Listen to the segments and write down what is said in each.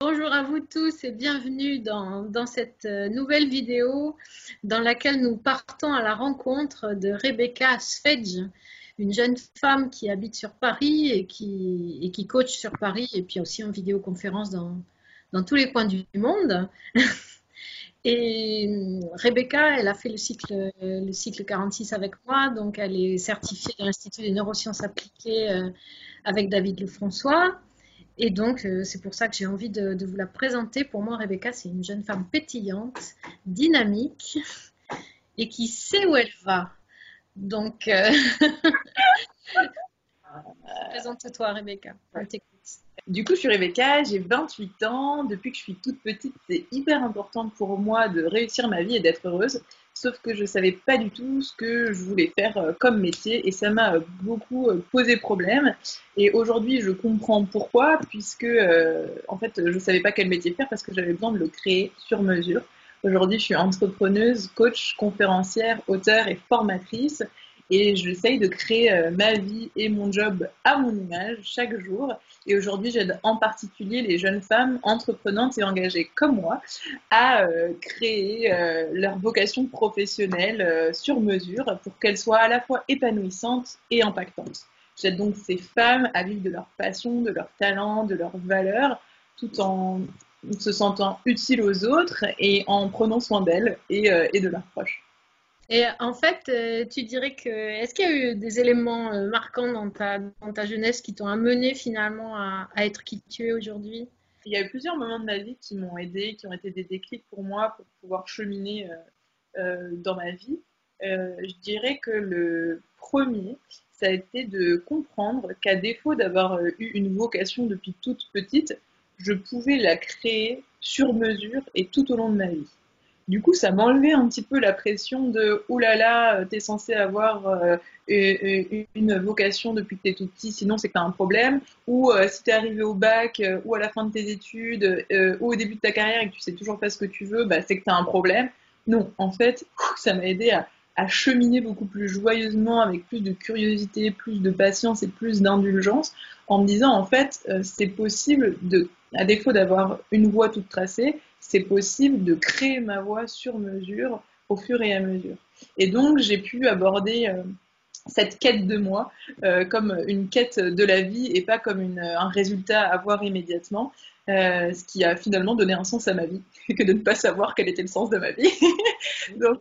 Bonjour à vous tous et bienvenue dans cette nouvelle vidéo dans laquelle nous partons à la rencontre de Rebecca Sfedge, une jeune femme qui habite sur Paris et qui coach sur Paris et puis aussi en vidéoconférence dans tous les coins du monde. Et Rebecca, elle a fait le cycle 46 avec moi, donc elle est certifiée de l'Institut des neurosciences appliquées avec David Lefrançois. Et donc, c'est pour ça que j'ai envie de vous la présenter. Pour moi, Rebecca, c'est une jeune femme pétillante, dynamique et qui sait où elle va. Donc, présente-toi, Rebecca. On t'écoute. Du coup, je suis Rebecca, j'ai 28 ans. Depuis que je suis toute petite, c'est hyper important pour moi de réussir ma vie et d'être heureuse. Sauf que je ne savais pas du tout ce que je voulais faire comme métier et ça m'a beaucoup posé problème. Et aujourd'hui, je comprends pourquoi, puisque en fait, je ne savais pas quel métier faire parce que j'avais besoin de le créer sur mesure. Aujourd'hui, je suis entrepreneuse, coach, conférencière, auteure et formatrice. Et j'essaye de créer ma vie et mon job à mon image chaque jour. Et aujourd'hui, j'aide en particulier les jeunes femmes entreprenantes et engagées comme moi à créer leur vocation professionnelle sur mesure pour qu'elles soient à la fois épanouissantes et impactantes. J'aide donc ces femmes à vivre de leur passion, de leur talent, de leurs valeurs, tout en se sentant utiles aux autres et en prenant soin d'elles et de leurs proches. Et en fait, tu dirais que est-ce qu'il y a eu des éléments marquants dans ta jeunesse qui t'ont amené finalement à être qui tu es aujourd'hui? Il y a eu plusieurs moments de ma vie qui m'ont aidée, qui ont été des déclics pour moi pour pouvoir cheminer dans ma vie. Je dirais que le premier, ça a été de comprendre qu'à défaut d'avoir eu une vocation depuis toute petite, je pouvais la créer sur mesure et tout au long de ma vie. Du coup, ça m'enlevait un petit peu la pression de « Ouh là là, t'es censé avoir une vocation depuis que t'es tout petit, sinon c'est que t'as un problème. » Ou si t'es arrivé au bac ou à la fin de tes études ou au début de ta carrière et que tu sais toujours pas ce que tu veux, bah, c'est que t'as un problème. Non, en fait, ça m'a aidé à cheminer beaucoup plus joyeusement, avec plus de curiosité, plus de patience et plus d'indulgence, en me disant en fait, c'est possible de, à défaut d'avoir une voie toute tracée, c'est possible de créer ma voie sur mesure au fur et à mesure. Et donc, j'ai pu aborder cette quête de moi comme une quête de la vie et pas comme un résultat à avoir immédiatement, ce qui a finalement donné un sens à ma vie, que de ne pas savoir quel était le sens de ma vie. Donc,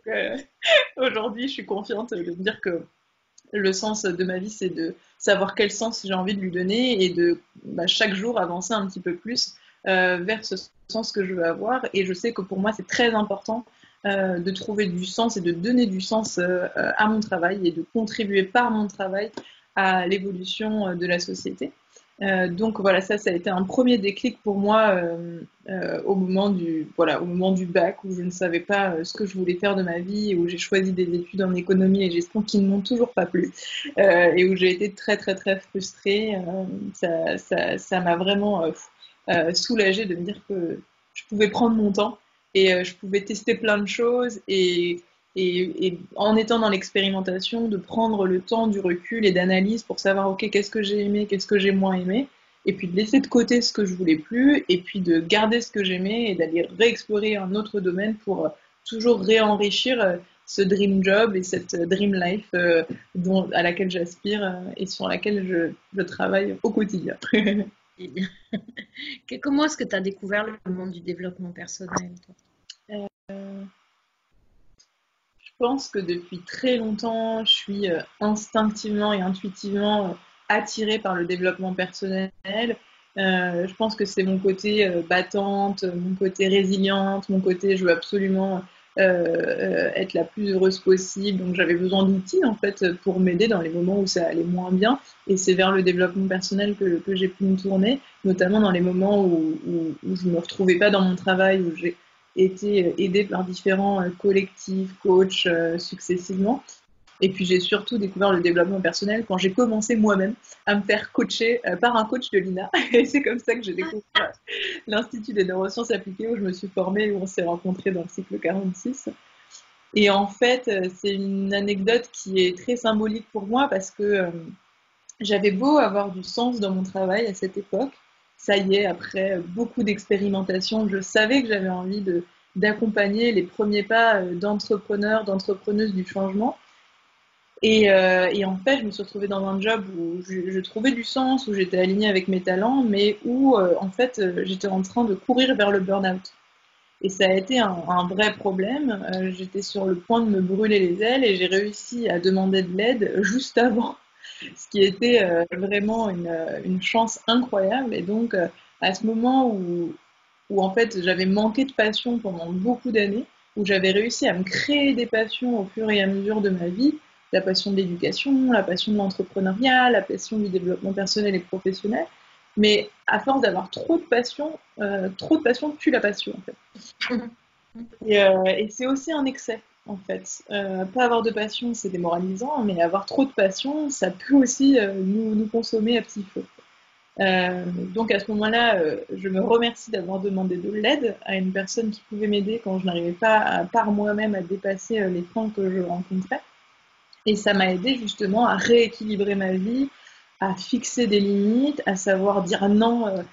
aujourd'hui, je suis confiante de me dire que le sens de ma vie, c'est de savoir quel sens j'ai envie de lui donner et de chaque jour avancer un petit peu plus vers ce sens que je veux avoir. Et je sais que pour moi, c'est très important de trouver du sens et de donner du sens à mon travail et de contribuer par mon travail à l'évolution de la société. Donc voilà, ça a été un premier déclic pour moi au moment du bac où je ne savais pas ce que je voulais faire de ma vie et où j'ai choisi des études en économie et gestion qui ne m'ont toujours pas plu et où j'ai été très très très frustrée. Ça m'a vraiment soulagée de me dire que je pouvais prendre mon temps et je pouvais tester plein de choses et en étant dans l'expérimentation, de prendre le temps du recul et d'analyse pour savoir, ok, qu'est-ce que j'ai aimé, qu'est-ce que j'ai moins aimé, et puis de laisser de côté ce que je voulais plus, et puis de garder ce que j'aimais et d'aller réexplorer un autre domaine pour toujours réenrichir ce dream job et cette dream life à laquelle j'aspire et sur laquelle je travaille au quotidien. Comment est-ce que tu as découvert le monde du développement personnel, toi? Je pense que depuis très longtemps, je suis instinctivement et intuitivement attirée par le développement personnel. Je pense que c'est mon côté battante, mon côté résiliente, mon côté je veux absolument être la plus heureuse possible. Donc j'avais besoin d'outils en fait pour m'aider dans les moments où ça allait moins bien. Et c'est vers le développement personnel que j'ai pu me tourner, notamment dans les moments où je ne me retrouvais pas dans mon travail, où j'ai été aidée par différents collectifs, coachs successivement. Et puis j'ai surtout découvert le développement personnel quand j'ai commencé moi-même à me faire coacher par un coach de l'INA. Et c'est comme ça que j'ai découvert l'Institut des neurosciences appliquées où je me suis formée, où on s'est rencontrés dans le cycle 46. Et en fait, c'est une anecdote qui est très symbolique pour moi parce que j'avais beau avoir du sens dans mon travail à cette époque, ça y est, après beaucoup d'expérimentation, je savais que j'avais envie d'accompagner les premiers pas d'entrepreneurs, d'entrepreneuses du changement. Et en fait, je me suis retrouvée dans un job où je trouvais du sens, où j'étais alignée avec mes talents, mais où en fait j'étais en train de courir vers le burn-out. Et ça a été un vrai problème. J'étais sur le point de me brûler les ailes et j'ai réussi à demander de l'aide juste avant, ce qui était vraiment une chance incroyable. Et donc, à ce moment où en fait j'avais manqué de passion pendant beaucoup d'années, où j'avais réussi à me créer des passions au fur et à mesure de ma vie, la passion de l'éducation, la passion de l'entrepreneuriat, la passion du développement personnel et professionnel. Mais à force d'avoir trop de passion tue la passion en fait. Et c'est aussi un excès en fait. Pas avoir de passion, c'est démoralisant, mais avoir trop de passion, ça peut aussi nous consommer à petit feu. Donc à ce moment-là, je me remercie d'avoir demandé de l'aide à une personne qui pouvait m'aider quand je n'arrivais pas par moi-même à dépasser les freins que je rencontrais. Et ça m'a aidé justement à rééquilibrer ma vie, à fixer des limites, à savoir dire non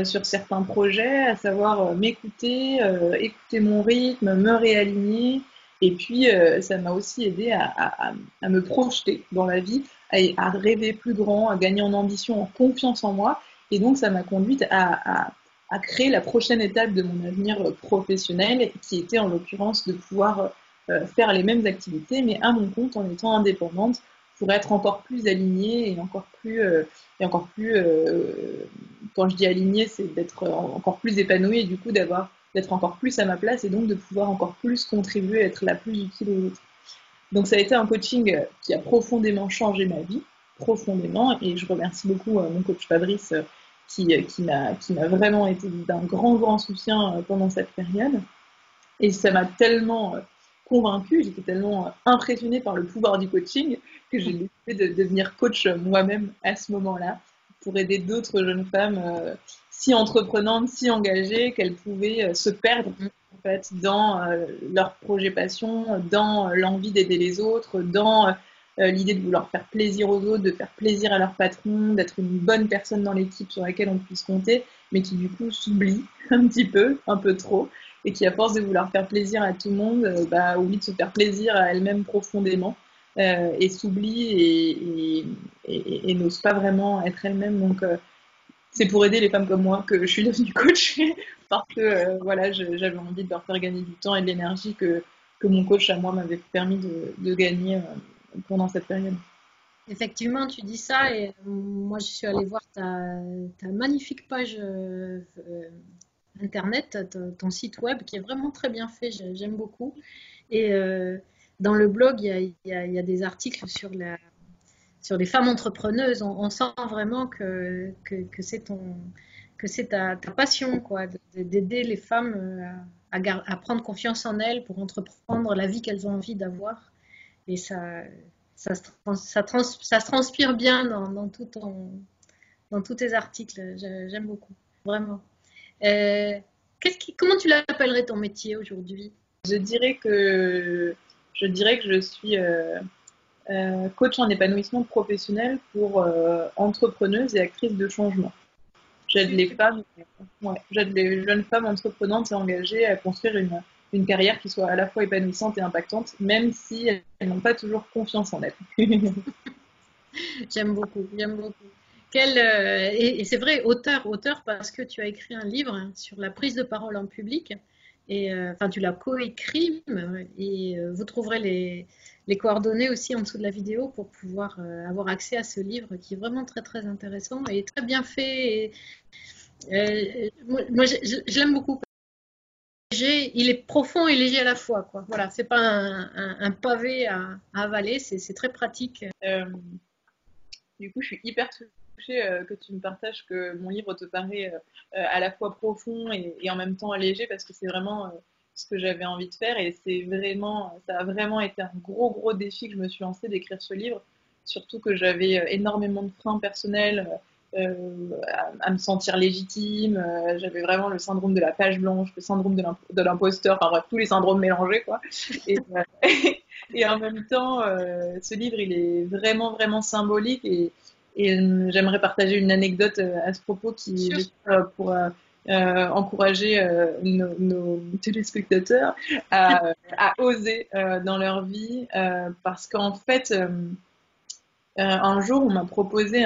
sur certains projets, à savoir m'écouter, écouter mon rythme, me réaligner. Et puis, ça m'a aussi aidé à me projeter dans la vie, à rêver plus grand, à gagner en ambition, en confiance en moi. Et donc, ça m'a conduite à créer la prochaine étape de mon avenir professionnel, qui était en l'occurrence de pouvoir faire les mêmes activités, mais à mon compte en étant indépendante pour être encore plus alignée et encore plus quand je dis alignée, c'est d'être encore plus épanouie et du coup d'être encore plus à ma place et donc de pouvoir encore plus contribuer, être la plus utile aux autres. Donc ça a été un coaching qui a profondément changé ma vie, profondément, et je remercie beaucoup mon coach Fabrice qui m'a vraiment été d'un grand soutien pendant cette période. Et ça m'a tellement convaincue, j'étais tellement impressionnée par le pouvoir du coaching que j'ai décidé de devenir coach moi-même à ce moment-là pour aider d'autres jeunes femmes si entreprenantes, si engagées qu'elles pouvaient se perdre en fait dans leur projet passion, dans l'envie d'aider les autres, dans l'idée de vouloir faire plaisir aux autres, de faire plaisir à leur patron, d'être une bonne personne dans l'équipe sur laquelle on puisse compter, mais qui du coup s'oublie un petit peu, un peu trop, et qui, à force de vouloir faire plaisir à tout le monde, oublie de se faire plaisir à elle-même profondément et s'oublie et n'ose pas vraiment être elle-même. Donc, c'est pour aider les femmes comme moi que je suis devenue coach parce que voilà, j'avais envie de leur faire gagner du temps et de l'énergie que mon coach à moi m'avait permis de gagner pendant cette période. Effectivement, tu dis ça et moi je suis allée voir ta magnifique page internet, ton site web qui est vraiment très bien fait, j'aime beaucoup. Et dans le blog, il y a des articles sur les femmes entrepreneuses. On sent vraiment que c'est que c'est ta passion, quoi, d'aider les femmes à prendre confiance en elles pour entreprendre la vie qu'elles ont envie d'avoir. Et ça se transpire bien dans tous tes articles. J'aime beaucoup, vraiment. Euh, comment tu l'appellerais ton métier aujourd'hui? Je dirais que je suis coach en épanouissement professionnel pour entrepreneuses et actrices de changement. J'aide les femmes, j'aide les jeunes femmes entreprenantes et engagées à construire une carrière qui soit à la fois épanouissante et impactante, même si elles n'ont pas toujours confiance en elles. J'aime beaucoup, j'aime beaucoup. Et c'est vrai, auteur, parce que tu as écrit un livre sur la prise de parole en public. Et enfin, tu l'as coécrit, et vous trouverez les coordonnées aussi en dessous de la vidéo pour pouvoir avoir accès à ce livre qui est vraiment très très intéressant et très bien fait. Moi, je l'aime beaucoup. Il est profond et léger à la fois, quoi. Voilà, c'est pas un pavé à avaler, c'est très pratique. Euh, du coup, je suis hyper touchée que tu me partages que mon livre te paraît à la fois profond et en même temps léger parce que c'est vraiment ce que j'avais envie de faire et ça a vraiment été un gros défi que je me suis lancée d'écrire ce livre, surtout que j'avais énormément de freins personnels à me sentir légitime, j'avais vraiment le syndrome de la page blanche, le syndrome de l'imposteur, enfin bref, tous les syndromes mélangés quoi. Et, et en même temps, ce livre, il est vraiment symbolique Et j'aimerais partager une anecdote à ce propos qui, j'espère, pourra encourager nos téléspectateurs à oser dans leur vie, parce qu'en fait, un jour, on m'a proposé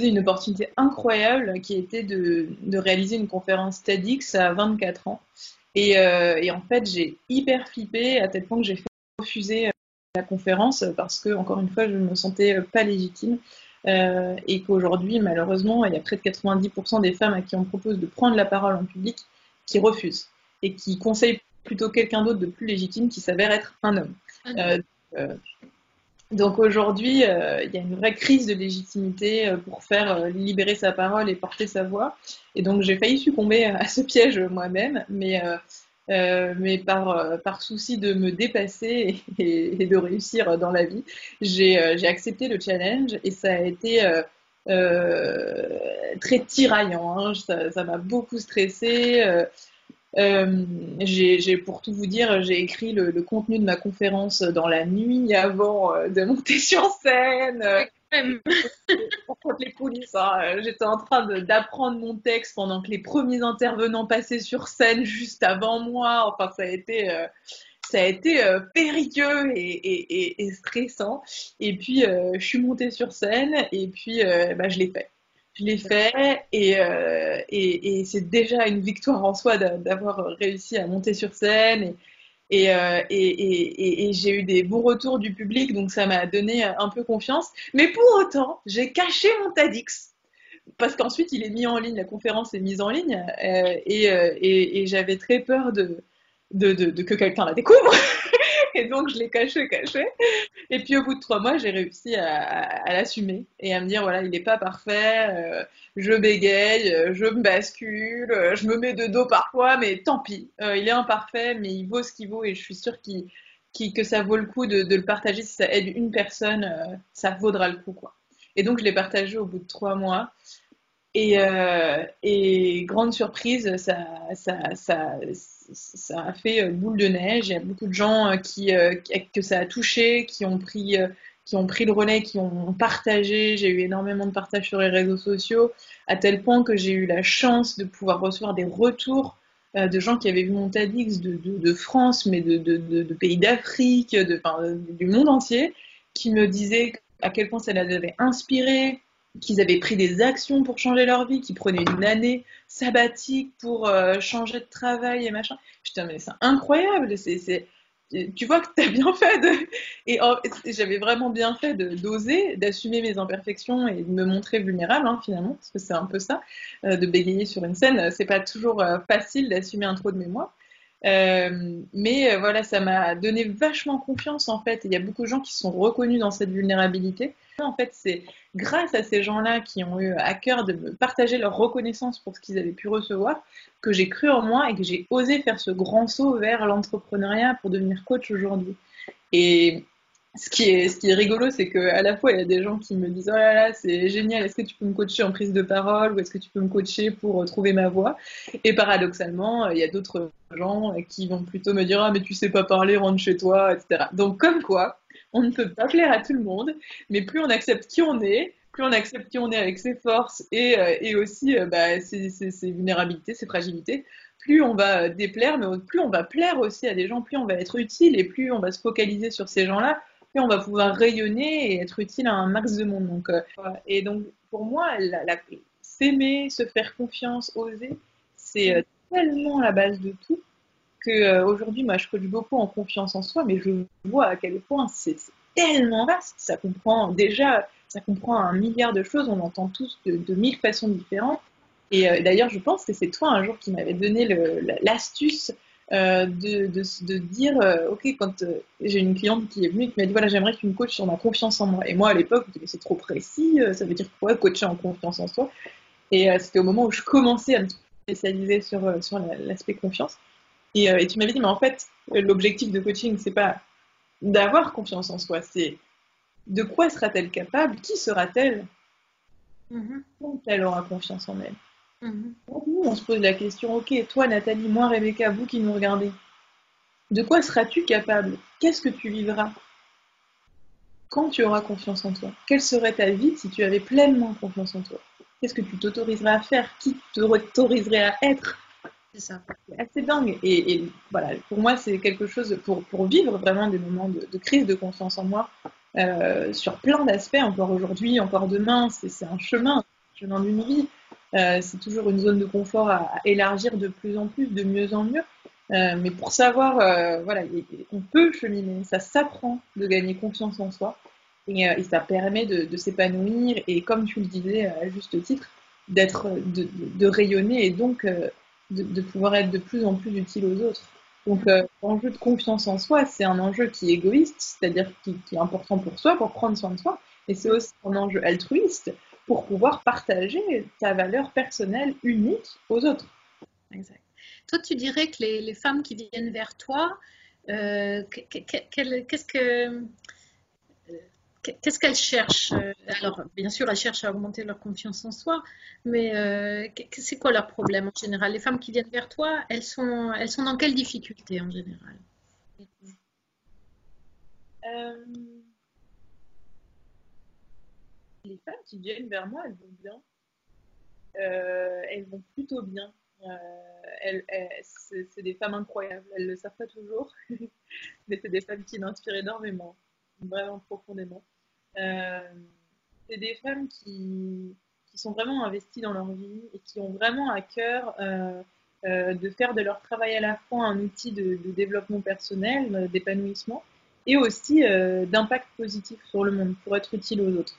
une opportunité incroyable qui était de réaliser une conférence TEDx à 24 ans. Et en fait, j'ai hyper flippé à tel point que j'ai fait refuser la conférence parce que, encore une fois, je ne me sentais pas légitime. Et qu'aujourd'hui, malheureusement, il y a près de 90% des femmes à qui on propose de prendre la parole en public qui refusent et qui conseillent plutôt quelqu'un d'autre de plus légitime qui s'avère être un homme. Euh, donc aujourd'hui, il y a une vraie crise de légitimité pour faire libérer sa parole et porter sa voix. Et donc j'ai failli succomber à ce piège moi-même, mais par souci de me dépasser et de réussir dans la vie, j'ai accepté le challenge et ça a été très tiraillant. Hein. Ça m'a beaucoup stressée. Pour tout vous dire, j'ai écrit le contenu de ma conférence dans la nuit avant de monter sur scène. Pour contre les coulisses, hein. J'étais en train d'apprendre mon texte pendant que les premiers intervenants passaient sur scène juste avant moi. Enfin, ça a été périlleux et stressant. Et puis, je suis montée sur scène et puis, bah, je l'ai fait. Je l'ai fait et c'est déjà une victoire en soi d'avoir réussi à monter sur scène et j'ai eu des bons retours du public, donc ça m'a donné un peu confiance. Mais pour autant, j'ai caché mon TEDx parce qu'ensuite il est mis en ligne, la conférence est mise en ligne et j'avais très peur de que quelqu'un la découvre. Et donc je l'ai caché. Et puis au bout de 3 mois, j'ai réussi à l'assumer et à me dire voilà, il n'est pas parfait, je bégaye, je me bascule, je me mets de dos parfois, mais tant pis, il est imparfait, mais il vaut ce qu'il vaut et je suis sûre que ça vaut le coup de le partager. Si ça aide une personne, ça vaudra le coup, quoi. Et donc je l'ai partagé au bout de 3 mois. Et grande surprise, ça a fait boule de neige. Il y a beaucoup de gens que ça a touché, qui ont pris le relais, qui ont partagé. J'ai eu énormément de partages sur les réseaux sociaux, à tel point que j'ai eu la chance de pouvoir recevoir des retours de gens qui avaient vu mon TEDx de France, mais de pays d'Afrique, du monde entier, qui me disaient à quel point ça les avait inspirés, qu'ils avaient pris des actions pour changer leur vie, qu'ils prenaient une année sabbatique pour changer de travail et machin. Putain, mais c'est incroyable. Tu vois que t'as bien fait et j'avais vraiment bien fait d'oser, d'assumer mes imperfections et de me montrer vulnérable, hein, finalement, parce que c'est un peu ça, de bégayer sur une scène. C'est pas toujours facile d'assumer un trop de mémoire. Mais voilà, ça m'a donné vachement confiance en fait. Il y a beaucoup de gens qui se sont reconnus dans cette vulnérabilité. En fait, c'est grâce à ces gens-là qui ont eu à cœur de me partager leur reconnaissance pour ce qu'ils avaient pu recevoir que j'ai cru en moi et que j'ai osé faire ce grand saut vers l'entrepreneuriat pour devenir coach aujourd'hui. Et ce qui est rigolo, c'est qu'à la fois, il y a des gens qui me disent « Oh là là, c'est génial, est-ce que tu peux me coacher en prise de parole ou est-ce que tu peux me coacher pour trouver ma voix ?» Et paradoxalement, il y a d'autres gens qui vont plutôt me dire « Ah, mais tu sais pas parler, rentre chez toi, etc. » Donc comme quoi, on ne peut pas plaire à tout le monde, mais plus on accepte qui on est, plus on accepte qui on est avec ses forces et aussi ses vulnérabilités, ses fragilités, plus on va déplaire, mais plus on va plaire aussi à des gens, plus on va être utile et plus on va se focaliser sur ces gens-là, plus on va pouvoir rayonner et être utile à un max de monde. Donc, voilà. Et donc, pour moi, s'aimer, se faire confiance, oser, c'est tellement la base de tout que aujourd'hui, moi, je coach beaucoup en confiance en soi, mais je vois à quel point c'est tellement vaste. Ça comprend 1 milliard de choses. On entend tous de 1000 façons différentes. Et d'ailleurs, je pense que c'est toi un jour qui m'avait donné l'astuce de dire, ok, quand j'ai une cliente qui est venue et qui m'a dit, voilà, j'aimerais que tu me coaches sur ma confiance en moi. Et moi, à l'époque, je me disais, c'est trop précis, ça veut dire quoi, coacher en confiance en soi? Et c'était au moment où je commençais à me spécialiser sur l'aspect confiance. Et tu m'avais dit, mais en fait, l'objectif de coaching, c'est pas d'avoir confiance en soi, c'est de quoi sera-t-elle capable, qui sera-t-elle quand elle aura confiance en elle. Donc, nous, on se pose la question, ok, toi Nathalie, moi Rebecca, vous qui nous regardez, de quoi seras-tu capable? Qu'est-ce que tu vivras? quand tu auras confiance en toi? Quelle serait ta vie si tu avais pleinement confiance en toi? Qu'est-ce que tu t'autoriserais à faire? Qui t'autoriserait à être? C'est ça. C'est assez dingue. Et voilà, pour moi, c'est quelque chose, pour vivre vraiment des moments de crise de confiance en moi, sur plein d'aspects, encore aujourd'hui, encore demain, c'est un chemin d'une vie. C'est toujours une zone de confort à élargir de plus en plus, de mieux en mieux. Mais pour savoir, voilà, on peut cheminer, ça s'apprend de gagner confiance en soi et ça permet de s'épanouir et, comme tu le disais à juste titre, de rayonner et donc de pouvoir être de plus en plus utile aux autres. Donc, l'enjeu de confiance en soi, c'est un enjeu qui est égoïste, c'est-à-dire qui est important pour soi, pour prendre soin de soi, et c'est aussi un enjeu altruiste pour pouvoir partager ta valeur personnelle unique aux autres. Exact. Toi, tu dirais que les femmes qui viennent vers toi, qu'est-ce que qu'est-ce qu'elles cherchent? Alors, bien sûr, elles cherchent à augmenter leur confiance en soi, mais c'est quoi leur problème en général? Les femmes qui viennent vers toi, elles sont dans quelles difficultés en général? Euh, les femmes qui viennent vers moi, elles vont bien. Elles vont plutôt bien. C'est des femmes incroyables. Elles ne le savent pas toujours, mais c'est des femmes qui m'inspirent énormément, vraiment profondément. Euh, c'est des femmes qui sont vraiment investies dans leur vie et qui ont vraiment à cœur de faire de leur travail à la fois un outil de développement personnel, d'épanouissement, et aussi d'impact positif sur le monde pour être utile aux autres.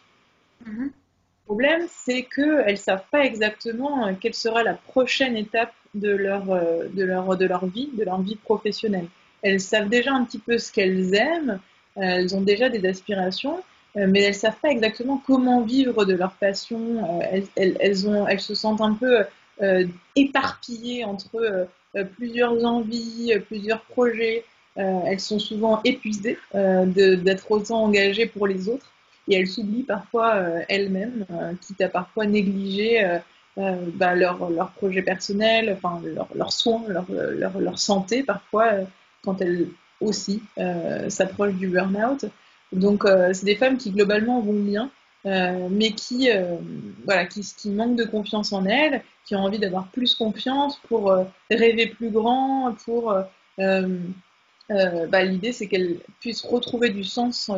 Mhm. Le problème, c'est qu'elles ne savent pas exactement quelle sera la prochaine étape de leur vie professionnelle. Elles savent déjà un petit peu ce qu'elles aiment, elles ont déjà des aspirations, mais elles ne savent pas exactement comment vivre de leur passion. Elles se sentent un peu éparpillées entre plusieurs envies, plusieurs projets. Elles sont souvent épuisées d'être autant engagées pour les autres et elles s'oublient parfois elles-mêmes, quitte à parfois négliger leur projet personnel, enfin leurs soins, leur santé parfois, quand elles aussi s'approchent du burn-out. Donc c'est des femmes qui globalement vont bien, mais voilà, qui manquent de confiance en elles, qui ont envie d'avoir plus confiance pour rêver plus grand, pour l'idée, c'est qu'elles puissent retrouver du sens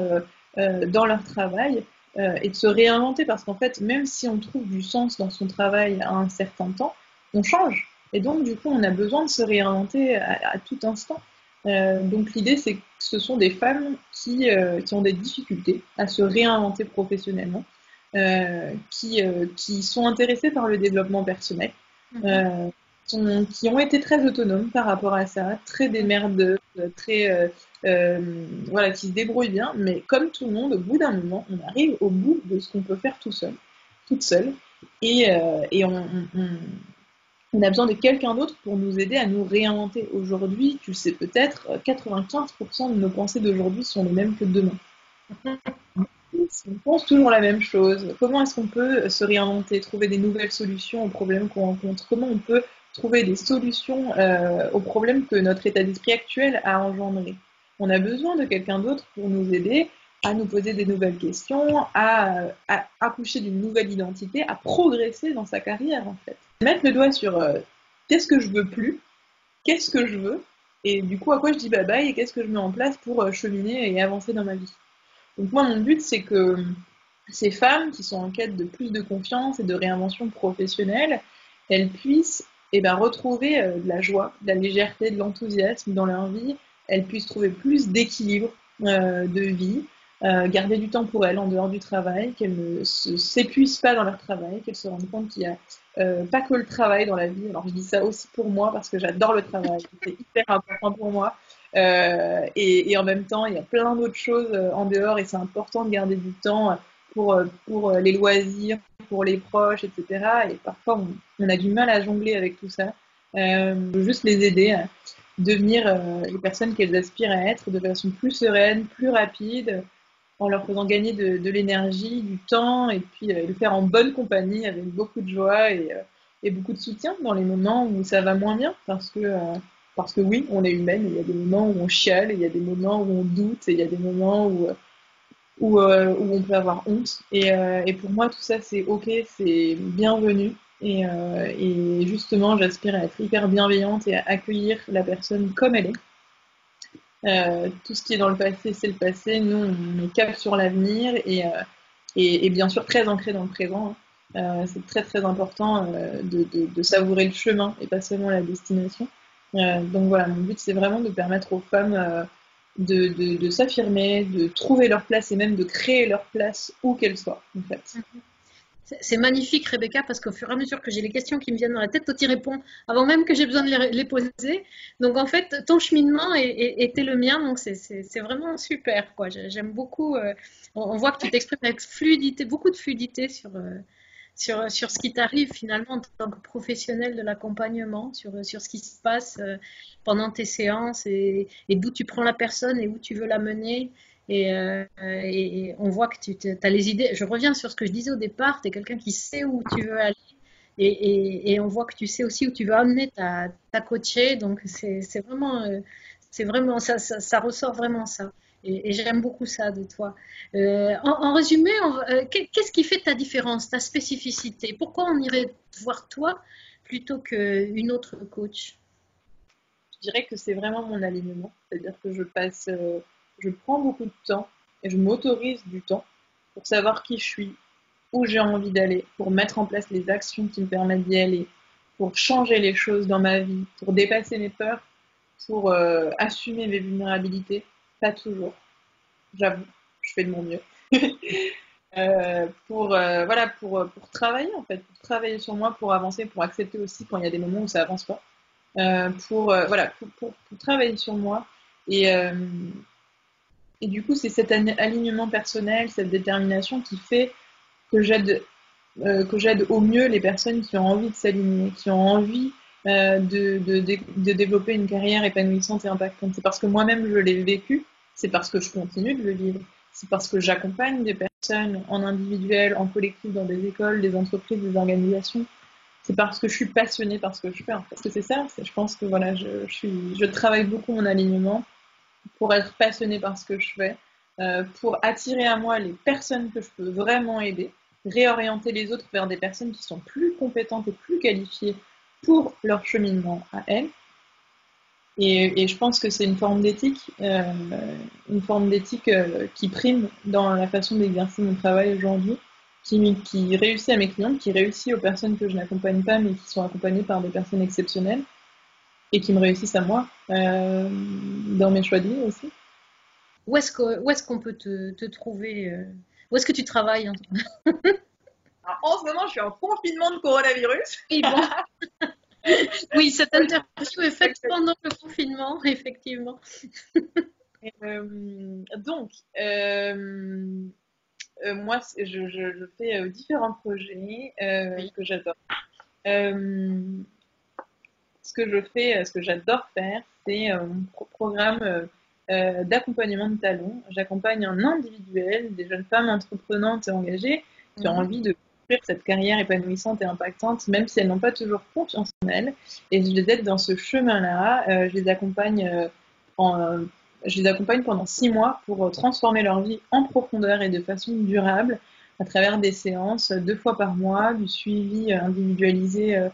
dans leur travail et de se réinventer parce qu'en fait, même si on trouve du sens dans son travail à un certain temps, on change. Et donc, du coup, on a besoin de se réinventer à tout instant. Donc, l'idée, c'est que ce sont des femmes qui ont des difficultés à se réinventer professionnellement, qui sont intéressées par le développement personnel. Euh, qui ont été très autonomes par rapport à ça, très démerdeuses, très voilà, qui se débrouillent bien, mais comme tout le monde, au bout d'un moment, on arrive au bout de ce qu'on peut faire tout seul, toute seule, et on a besoin de quelqu'un d'autre pour nous aider à nous réinventer. Aujourd'hui, tu le sais peut-être, 95% de nos pensées d'aujourd'hui sont les mêmes que de demain. On pense toujours la même chose. Comment est-ce qu'on peut se réinventer, trouver des nouvelles solutions aux problèmes qu'on rencontre? Comment on peut trouver des solutions aux problèmes que notre état d'esprit actuel a engendrés? On a besoin de quelqu'un d'autre pour nous aider à nous poser des nouvelles questions, à accoucher d'une nouvelle identité, à progresser dans sa carrière en fait. Mettre le doigt sur qu'est-ce que je veux plus, qu'est-ce que je veux, et du coup à quoi je dis bye bye et qu'est-ce que je mets en place pour cheminer et avancer dans ma vie. Donc moi, mon but, c'est que ces femmes qui sont en quête de plus de confiance et de réinvention professionnelle, elles puissent retrouver de la joie, de la légèreté, de l'enthousiasme dans leur vie, elles puissent trouver plus d'équilibre de vie, garder du temps pour elles en dehors du travail, qu'elles ne s'épuisent pas dans leur travail, qu'elles se rendent compte qu'il n'y a pas que le travail dans la vie. Alors je dis ça aussi pour moi parce que j'adore le travail, c'est hyper important pour moi. Et en même temps, il y a plein d'autres choses en dehors et c'est important de garder du temps pour les loisirs, pour les proches, etc. Et parfois, on a du mal à jongler avec tout ça. Juste les aider à devenir les personnes qu'elles aspirent à être de façon plus sereine, plus rapide, en leur faisant gagner de l'énergie, du temps, et puis le faire en bonne compagnie, avec beaucoup de joie et beaucoup de soutien dans les moments où ça va moins bien, parce que oui, on est humaine, et il y a des moments où on chiale, et il y a des moments où on doute, et il y a des moments où on peut avoir honte. Et pour moi, tout ça, c'est OK, c'est bienvenu. Et justement, j'aspire à être hyper bienveillante et à accueillir la personne comme elle est. Tout ce qui est dans le passé, c'est le passé. Nous, on est cap sur l'avenir et bien sûr très ancré dans le présent. Hein. C'est très très important de savourer le chemin et pas seulement la destination. Donc voilà, mon but c'est vraiment de permettre aux femmes de s'affirmer, de trouver leur place et même de créer leur place où qu'elles soient en fait. C'est magnifique, Rebecca, parce qu'au fur et à mesure que j'ai les questions qui me viennent dans la tête, toi, tu réponds avant même que j'ai besoin de les poser. Donc, en fait, ton cheminement était le mien, donc c'est vraiment super, quoi. J'aime beaucoup. On voit que tu t'exprimes avec fluidité, beaucoup de fluidité sur ce qui t'arrive finalement en tant que professionnel de l'accompagnement, sur ce qui se passe pendant tes séances et d'où tu prends la personne et où tu veux la mener. Et on voit que tu as les idées. Je reviens sur ce que je disais au départ, tu es quelqu'un qui sait où tu veux aller et on voit que tu sais aussi où tu veux amener ta coachée. Donc c'est vraiment ça ressort vraiment ça. Et j'aime beaucoup ça de toi. En résumé, qu'est-ce qui fait ta différence, ta spécificité? Pourquoi on irait voir toi plutôt qu'une autre coach? Je dirais que c'est vraiment mon alignement, c'est-à-dire que je prends beaucoup de temps et je m'autorise du temps pour savoir qui je suis, où j'ai envie d'aller, pour mettre en place les actions qui me permettent d'y aller, pour changer les choses dans ma vie, pour dépasser mes peurs, pour assumer mes vulnérabilités. Pas toujours, j'avoue, je fais de mon mieux. Voilà, pour travailler en fait, pour travailler sur moi, pour avancer, pour accepter aussi quand il y a des moments où ça avance pas. Voilà, pour travailler sur moi. Et, euh, et du coup, c'est cet alignement personnel, cette détermination qui fait que j'aide au mieux les personnes qui ont envie de s'aligner, qui ont envie de développer une carrière épanouissante et impactante. C'est parce que moi-même je l'ai vécu, c'est parce que je continue de le vivre, c'est parce que j'accompagne des personnes en individuel, en collectif, dans des écoles, des entreprises, des organisations. C'est parce que je suis passionnée par ce que je fais. En fait. Parce que c'est ça, je pense que voilà, je travaille beaucoup mon alignement pour être passionnée par ce que je fais, pour attirer à moi les personnes que je peux vraiment aider, réorienter les autres vers des personnes qui sont plus compétentes et plus qualifiées pour leur cheminement à elles. Et je pense que c'est une forme d'éthique qui prime dans la façon d'exercer mon travail aujourd'hui, qui réussit à mes clients, qui réussit aux personnes que je n'accompagne pas, mais qui sont accompagnées par des personnes exceptionnelles et qui me réussissent à moi dans mes choix de vie aussi. Où est-ce qu'on peut te trouver où est-ce que tu travailles Alors, en ce moment, je suis en confinement de coronavirus. Oui, bon. Oui, cette interview est faite pendant le confinement, effectivement. Donc, moi, je fais différents projets Oui. que j'adore. Euh, ce que j'adore faire, c'est mon programme d'accompagnement de talents. J'accompagne en individuel des jeunes femmes entreprenantes et engagées qui ont Mhm. envie de construire cette carrière épanouissante et impactante, même si elles n'ont pas toujours confiance en elles. Et je les aide dans ce chemin-là. En, je les accompagne pendant 6 mois pour transformer leur vie en profondeur et de façon durable à travers des séances 2 fois par mois, du suivi individualisé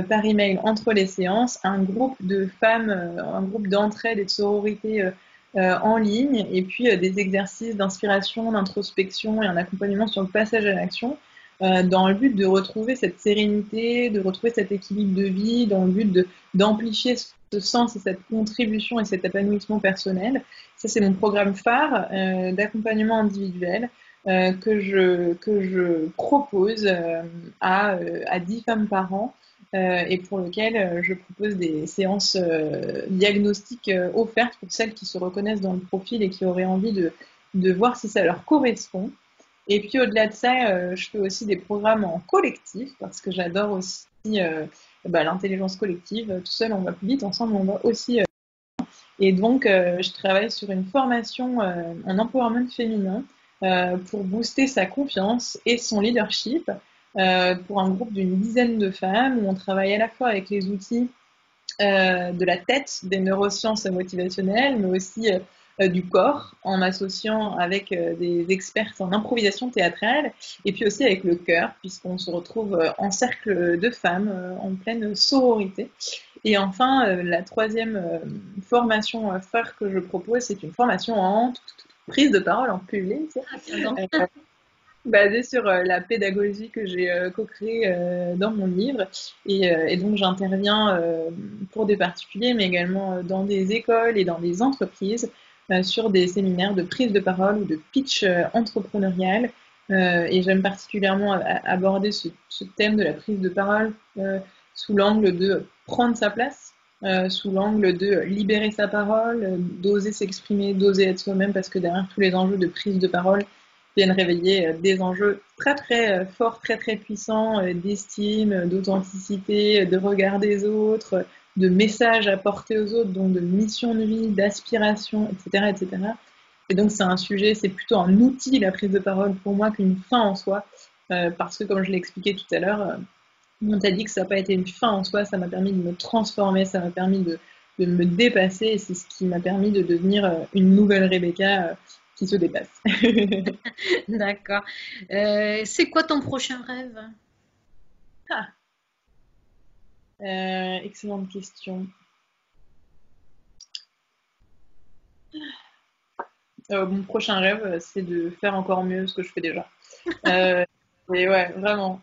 par email entre les séances, un groupe de femmes, un groupe d'entraide et de sororité en ligne, et puis des exercices d'inspiration, d'introspection et un accompagnement sur le passage à l'action, dans le but de retrouver cette sérénité, de retrouver cet équilibre de vie, dans le but d'amplifier ce sens et cette contribution et cet épanouissement personnel. Ça, c'est mon programme phare d'accompagnement individuel que je propose à 10 femmes par an et pour lequel je propose des séances diagnostiques offertes pour celles qui se reconnaissent dans le profil et qui auraient envie de voir si ça leur correspond. Et puis au-delà de ça, je fais aussi des programmes en collectif parce que j'adore aussi l'intelligence collective. Tout seul, on va plus vite, ensemble, on va aussi. Et donc, je travaille sur une formation en empowerment féminin pour booster sa confiance et son leadership pour un groupe d'une dizaine de femmes où on travaille à la fois avec les outils de la tête, des neurosciences motivationnelles, mais aussi du corps en m'associant avec des experts en improvisation théâtrale et puis aussi avec le cœur puisqu'on se retrouve en cercle de femmes en pleine sororité. Et enfin, la troisième formation phare que je propose, c'est une formation en prise de parole en public, basée sur la pédagogie que j'ai co-créée dans mon livre. Et donc, j'interviens pour des particuliers, mais également dans des écoles et dans des entreprises sur des séminaires de prise de parole ou de pitch entrepreneurial. Et j'aime particulièrement aborder ce thème de la prise de parole sous l'angle de prendre sa place, sous l'angle de libérer sa parole, d'oser s'exprimer, d'oser être soi-même, parce que derrière tous les enjeux de prise de parole viennent réveiller des enjeux très très forts, très très puissants, d'estime, d'authenticité, de regard des autres, de messages à porter aux autres, donc de mission de vie, d'aspiration, etc., etc. Et donc c'est un sujet, c'est plutôt un outil, la prise de parole pour moi, qu'une fin en soi, parce que comme je l'ai expliqué tout à l'heure, on t'a dit que ça n'a pas été une fin en soi, ça m'a permis de me transformer, ça m'a permis de me dépasser, et c'est ce qui m'a permis de devenir une nouvelle Rebecca qui se dépasse. D'accord. C'est quoi ton prochain rêve? Ah, excellente question. Mon prochain rêve, c'est de faire encore mieux ce que je fais déjà. Et ouais, vraiment.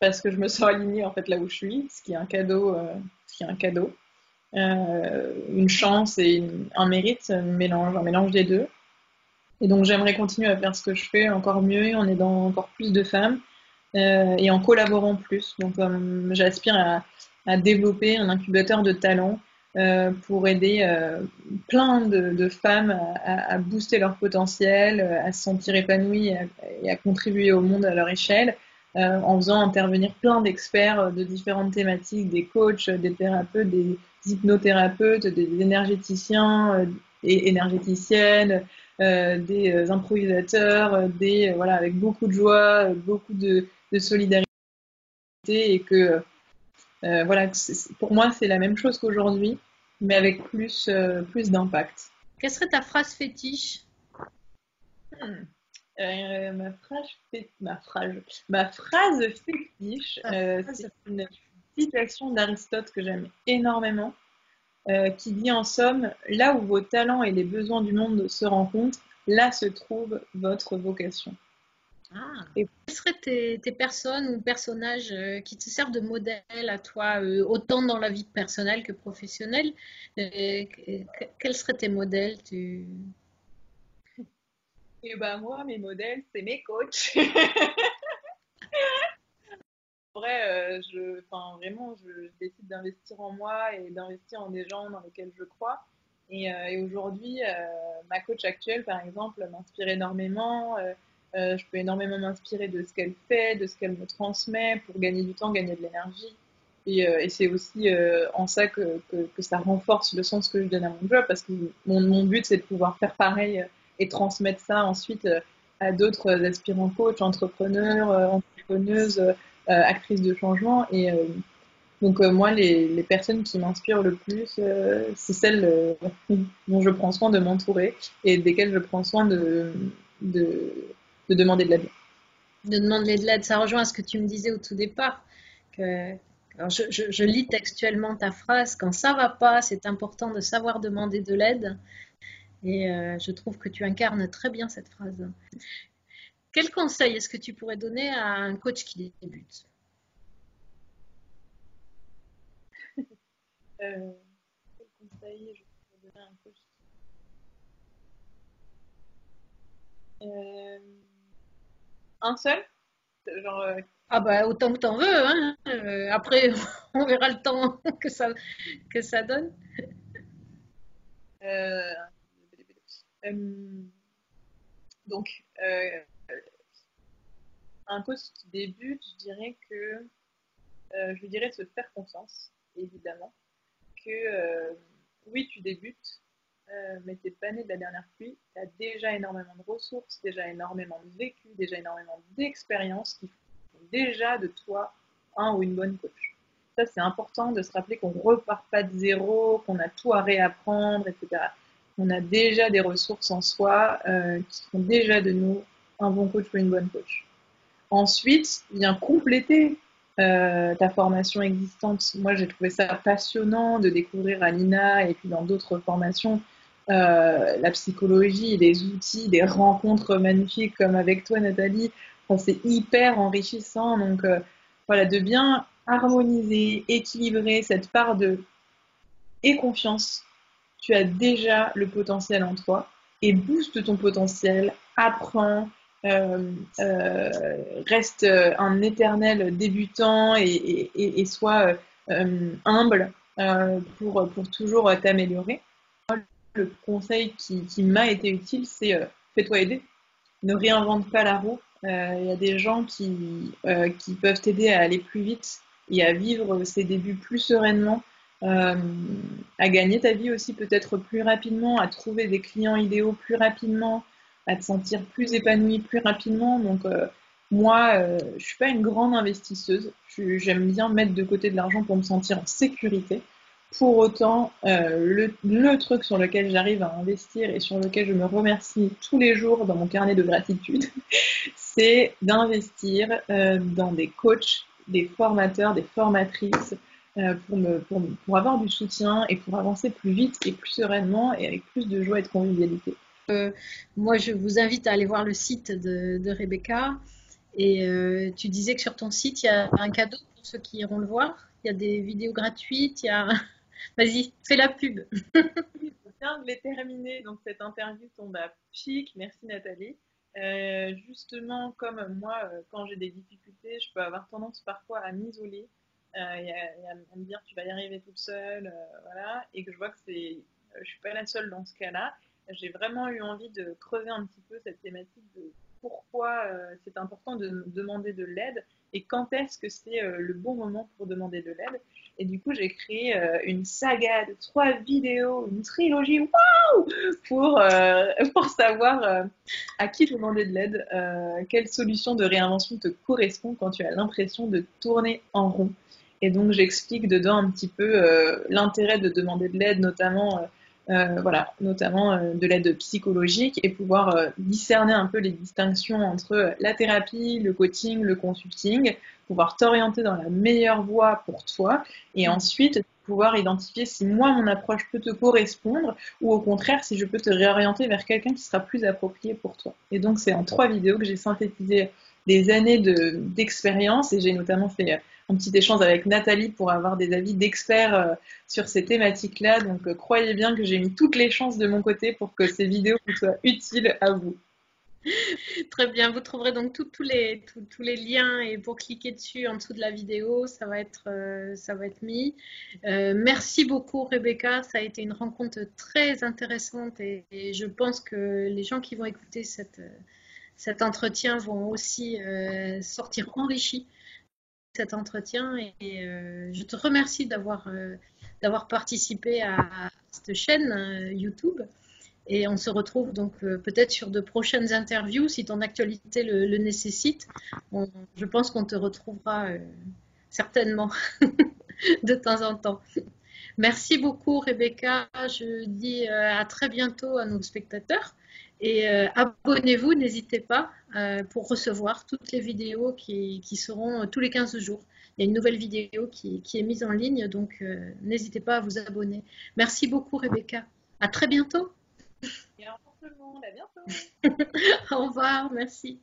Parce que je me sens alignée en fait là où je suis, ce qui est un cadeau, une chance et un mérite, un mélange des deux. Et donc j'aimerais continuer à faire ce que je fais encore mieux, en aidant encore plus de femmes et en collaborant plus. Donc j'aspire à développer un incubateur de talents pour aider plein de femmes à booster leur potentiel, à se sentir épanouies et à contribuer au monde à leur échelle, en faisant intervenir plein d'experts de différentes thématiques, des coachs, des thérapeutes, des hypnothérapeutes, des énergéticiens et énergéticiennes, des improvisateurs, voilà, avec beaucoup de joie, beaucoup de solidarité et que voilà, pour moi c'est la même chose qu'aujourd'hui, mais avec plus d'impact. Quelle serait ta phrase fétiche? Ma phrase fétiche, c'est une citation d'Aristote que j'aime énormément, qui dit en somme, là où vos talents et les besoins du monde se rencontrent, là se trouve votre vocation. Ah. Et Quelles seraient tes personnes ou personnages qui te servent de modèle à toi, autant dans la vie personnelle que professionnelle? Quels seraient tes modèles? Et ben moi, mes modèles, c'est mes coachs. En vrai, enfin, vraiment, je décide d'investir en moi et d'investir en des gens dans lesquels je crois. Et aujourd'hui, ma coach actuelle, par exemple, m'inspire énormément. Je peux énormément m'inspirer de ce qu'elle fait, de ce qu'elle me transmet pour gagner du temps, gagner de l'énergie. Et c'est aussi en ça que ça renforce le sens que je donne à mon job, parce que mon but, c'est de pouvoir faire pareil et transmettre ça ensuite à d'autres aspirants coachs, entrepreneurs, entrepreneuses, actrices de changement. Et donc moi, les personnes qui m'inspirent le plus, c'est celles dont je prends soin de m'entourer et desquelles je prends soin de, de demander de l'aide. De demander de l'aide, ça rejoint ce que tu me disais au tout départ. Que, alors je lis textuellement ta phrase, quand ça va pas, c'est important de savoir demander de l'aide. Et je trouve que tu incarnes très bien cette phrase. Quel conseil est-ce que tu pourrais donner à un coach qui débute? Quel conseil je pourrais donner à un coach? Euh, un seul? Genre, Ah bah autant que t'en veux, hein. Après, on verra le temps que ça donne. euh, euh, donc, un coach qui débute, je lui dirais de se faire confiance, évidemment. Que oui, tu débutes, mais t'es pas né de la dernière pluie. Tu as déjà énormément de ressources, déjà énormément de vécu, déjà énormément d'expérience qui font déjà de toi un ou une bonne coach. Ça, c'est important de se rappeler qu'on repart pas de zéro, qu'on a tout à réapprendre, etc. On a déjà des ressources en soi qui font déjà de nous un bon coach ou une bonne coach. Ensuite, viens compléter ta formation existante. Moi, j'ai trouvé ça passionnant de découvrir à l'INA et puis dans d'autres formations la psychologie, des outils, des rencontres magnifiques comme avec toi, Nathalie. Enfin, c'est hyper enrichissant. Donc, voilà, de bien harmoniser, équilibrer cette part de et confiance. Tu as déjà le potentiel en toi et booste ton potentiel, apprends, reste un éternel débutant et sois humble pour toujours t'améliorer. Le conseil qui m'a été utile, c'est fais-toi aider. Ne réinvente pas la roue. Il y a des gens qui peuvent t'aider à aller plus vite et à vivre ses débuts plus sereinement, euh, à gagner ta vie aussi peut-être plus rapidement, à trouver des clients idéaux plus rapidement, à te sentir plus épanoui plus rapidement. Donc moi, je suis pas une grande investisseuse. J'aime bien mettre de côté de l'argent pour me sentir en sécurité. Pour autant, le truc sur lequel j'arrive à investir et sur lequel je me remercie tous les jours dans mon carnet de gratitude, c'est d'investir dans des coachs, des formateurs, des formatrices pour avoir du soutien et pour avancer plus vite et plus sereinement et avec plus de joie et de convivialité. Moi, je vous invite à aller voir le site de Rebecca. Et tu disais que sur ton site, il y a un cadeau pour ceux qui iront le voir. Il y a des vidéos gratuites. Il y a... Vas-y, fais la pub. Je viens de les terminer, donc cette interview tombe à pic. Merci Nathalie. Justement, comme moi, quand j'ai des difficultés, je peux avoir tendance parfois à m'isoler et à me dire tu vas y arriver toute seule, voilà, et que je vois que je suis pas la seule dans ce cas-là. J'ai vraiment eu envie de creuser un petit peu cette thématique de pourquoi c'est important de demander de l'aide et quand est-ce que c'est le bon moment pour demander de l'aide. Et du coup, j'ai créé une saga de 3 vidéos, une trilogie, waouh, pour savoir à qui demander de l'aide, quelle solution de réinvention te correspond quand tu as l'impression de tourner en rond. Et donc, j'explique dedans un petit peu l'intérêt de demander de l'aide, notamment, de l'aide psychologique et pouvoir discerner un peu les distinctions entre la thérapie, le coaching, le consulting, pouvoir t'orienter dans la meilleure voie pour toi et ensuite pouvoir identifier si moi mon approche peut te correspondre ou au contraire si je peux te réorienter vers quelqu'un qui sera plus approprié pour toi. Et donc c'est en 3 vidéos que j'ai synthétisé des années d'expérience et j'ai notamment fait un petit échange avec Nathalie pour avoir des avis d'experts sur ces thématiques-là. Donc croyez bien que j'ai mis toutes les chances de mon côté pour que ces vidéos vous soient utiles à vous. Très bien, vous trouverez donc tous les liens et pour cliquer dessus en dessous de la vidéo, ça va être mis. Merci beaucoup Rebecca, ça a été une rencontre très intéressante et je pense que les gens qui vont écouter cet entretien vont aussi sortir enrichis de cet entretien et je te remercie d'avoir participé à cette chaîne YouTube. Et on se retrouve donc peut-être sur de prochaines interviews si ton actualité le nécessite. Je pense qu'on te retrouvera certainement de temps en temps. Merci beaucoup Rebecca. Je dis à très bientôt à nos spectateurs. Et abonnez-vous, n'hésitez pas pour recevoir toutes les vidéos qui seront tous les 15 jours. Il y a une nouvelle vidéo qui est mise en ligne, donc n'hésitez pas à vous abonner. Merci beaucoup Rebecca. À très bientôt. Et au revoir tout le monde, à bientôt. Au revoir, merci.